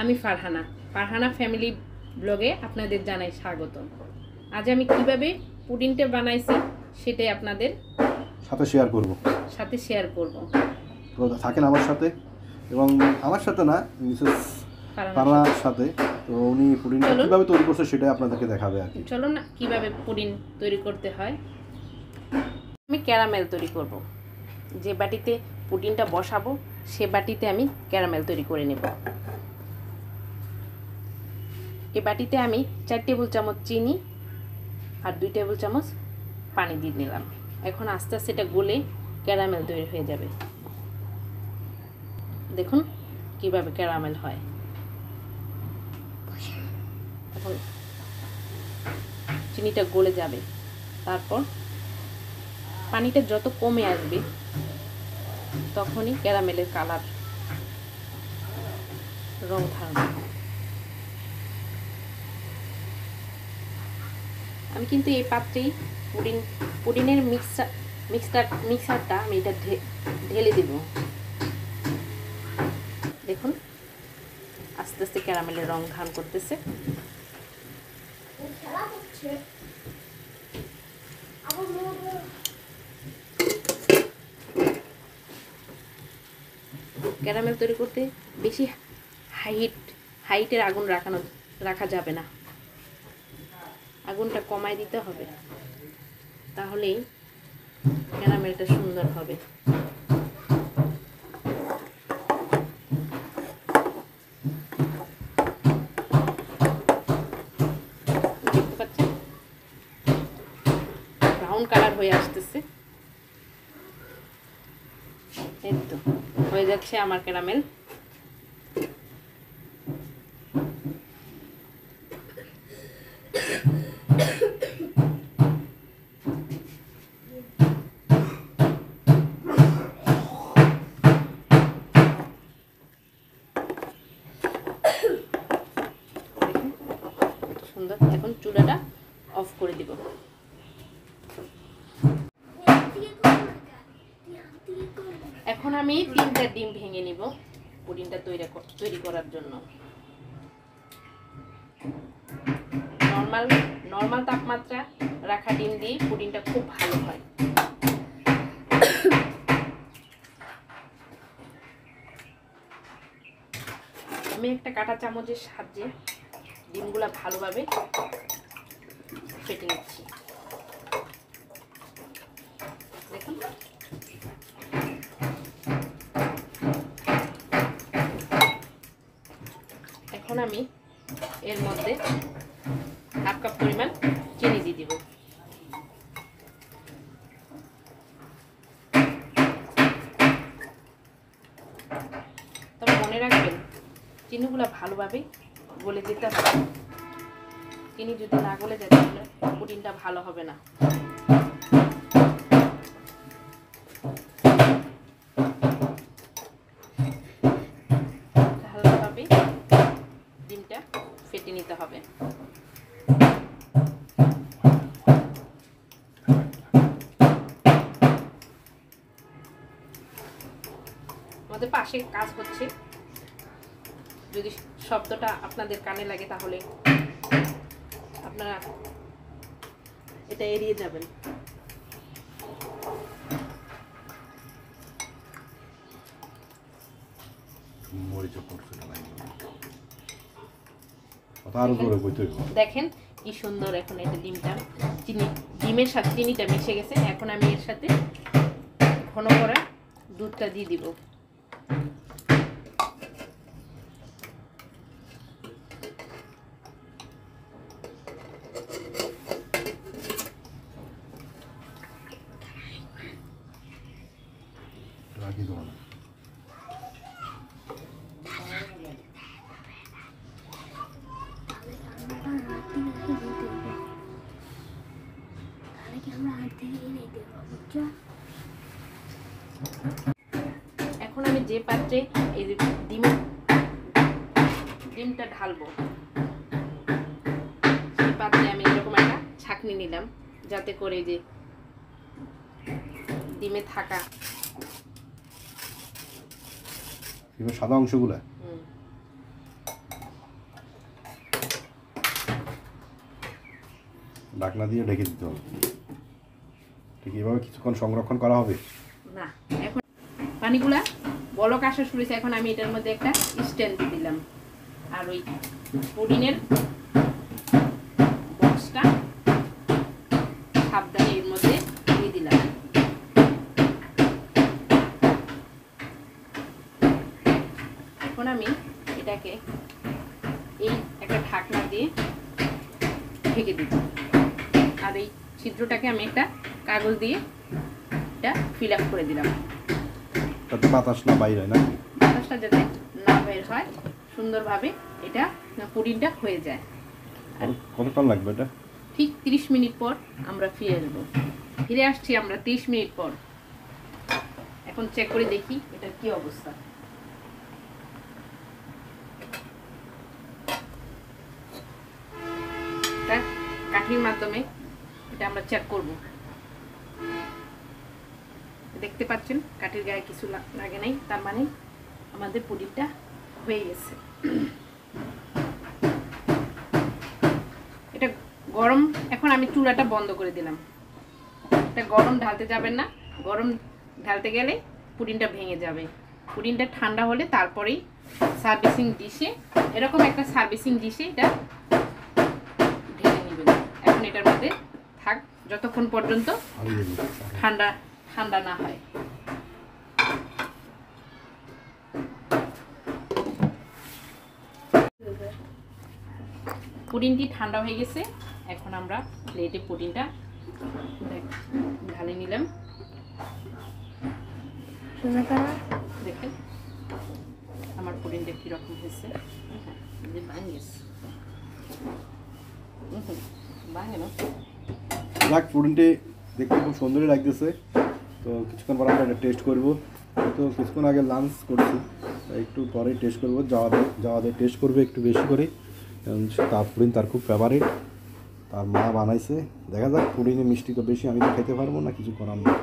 আমি ফারহানা ফ্যামিলি ব্লগে আপনাদের জানাই স্বাগত। আজ আমি কিভাবে পুডিংটা বানাইছি সেটাই আপনাদের সাথে শেয়ার করব। তো থাকেন আমার সাথে, এবং আমার সাথে না, মিসেস ফারহানার সাথে। তো উনি পুডিংটা কিভাবে তৈরি করছে সেটাই আপনাদেরকে দেখাবে আর কি। চলো না কিভাবে পুডিং তৈরি করতে হয়। আমি ক্যারামেল তৈরি করব। যে বাটিতে পুডিংটা বসাবো সে বাটিতে আমি ক্যারামেল তৈরি করে নেব। এই বাটিতে আমি 4 টেবিল চামচ চিনি আর 2 টেবিল চামচ পানি দিয়ে নিলাম। এখন আস্তে আস্তে এটা গলে ক্যারামেল তৈরি হয়ে যাবে। দেখুন কিভাবে ক্যারামেল হয়। এখন চিনিটা গলে যাবে, তারপর পানিটা যত কমে আসবে তখনই ক্যারামেলের কালার রং ধারণ করবে। আমি কিন্তু এই পাত্রেই পুডিংয়ের মিক্সারটা আমি এটা ঢেলে দেব। দেখুন আস্তে আস্তে ক্যারামেলের রং ধারণ করতেছে। ক্যারামেল তৈরি করতে বেশি হাইটের আগুন রাখা যাবে না, আগুনটা কমায় দিতে হবে, তাহলেই ক্যারামেলটা সুন্দর হবে। দেখতে পাচ্ছেন ব্রাউন কালার হয়ে আসতেছে। এই তো হয়ে যাচ্ছে আমার ক্যারামেল। সুন্দর। এখন চুলাটা অফ করে দিব। এখন আমি 3টা ডিম ভেঙে নিব পুডিংটা তৈরি করার জন্য। নর্মাল তাপমাত্রা রাখা ডিম দিয়ে পুডিংটা খুব ভালো হয়। আমি একটা কাঁটা চামচের সাহায্যে ডিমগুলা ভালোভাবে ফেটে নিচ্ছি। দেখুন এখন আমি এর মধ্যে 1/2 কাপ পরিমাণ চিনি দিয়ে দিব। তবে মনে রাখবেন চিনিগুলো ভালোভাবে গলে যেতে হবে। চিনি যদি না গলে যায় তাহলে পুডিংটা ভালো হবে না। ভালোভাবে ডিমটা ফেটে নিতে হবে। আমাদের পাশে কাজ হচ্ছে, যদি শব্দটা আপনাদের কানে লাগে তাহলে আপনারা এটা এড়িয়ে যাবেন। দেখেন কি সুন্দর এখন এটা ডিমের সাথে চিনিটা মিশে গেছে। এখন আমি এর সাথে ঘন করা দুধটা দিয়ে দিব। এখন আমি যে পাত্রে এই ডিমটা ঢালবো সেই পাত্রে আমি এরকম একটা ছাঁকনি নিলাম, যাতে করে যে ডিমে থাকা সাদা অংশগুলো ঢাকনা দিয়ে ঢেকে দিতে হবে। ঠিক এইভাবে কিছুক্ষণ সংরক্ষণ করা হবে না। এখন পানিগুলা বলক আসা শুরু হয়েছে, এখন আমি এটার মধ্যে একটা স্ট্যান্ড দিয়ে দিলাম, আর ওই পুডিনের বক্সটা সাবধানে এর মধ্যে দিয়ে দিলাম। এখন আমি এটাকে এই একটা ঢাকনা দিয়ে ঢেকে দিব, আর এই ছিদ্রটাকে আমি একটা কাগজ দিয়ে এটা ফিল আপ করে দিলাম, যাতে বাতাস না বাইরে হয়, না বাতাসটা যাতে না বের হয়, সুন্দরভাবে এটা পুডিংটা হয়ে যায়। কতক্ষণ লাগবে এটা? ঠিক 30 মিনিট পর আমরা ফিরে আসছি আমরা 30 মিনিট পর। এখন চেক করে দেখি এটা কি অবস্থা। কাঠির মাধ্যমে এটা আমরা চেক করব। দেখতে পাচ্ছেন কাঠির গায়ে কিছু লাগে নাই, তার মানে আমাদের পুডিংটা হয়ে গেছে। এটা গরম, এখন আমি চুলাটা বন্ধ করে দিলাম। এটা গরম ঢালতে যাবেন না, গরম ঢালতে গেলে পুডিংটা ভেঙে যাবে। পুডিংটা ঠান্ডা হলে তারপরেই সার্ভিসিং ডিশে, এরকম একটা সার্ভিসিং ডিশে এটা ঢেলে নেবেন। এখন এটার মধ্যে থাক যতক্ষণ পর্যন্ত ঠান্ডা ঠান্ডা না হয়। পুডিংটি ঠান্ডা হয়ে গেছে, এখন আমরা প্লেটে পুডিংটা ঢালে নিলাম। দেখেন আমার পুডিংটা কিরকম হয়েছে। পুডিংটি দেখতে খুব সুন্দরই লাগতেছে। তো কিছুক্ষণ পর আমরা এটা টেস্ট করবো। তো কিছুক্ষণ আগে লাঞ্চ করছি, একটু পরে টেস্ট করবো। যাওয়া দিয়ে টেস্ট করবে একটু বেশি করে, তার পুডিং তার খুব ফেভারিট, তার মা বানাইছে। দেখা যাক, পুডিংয়ে মিষ্টি তো বেশি, আমি তো খেতে পারবো না, কিছু করার নেই।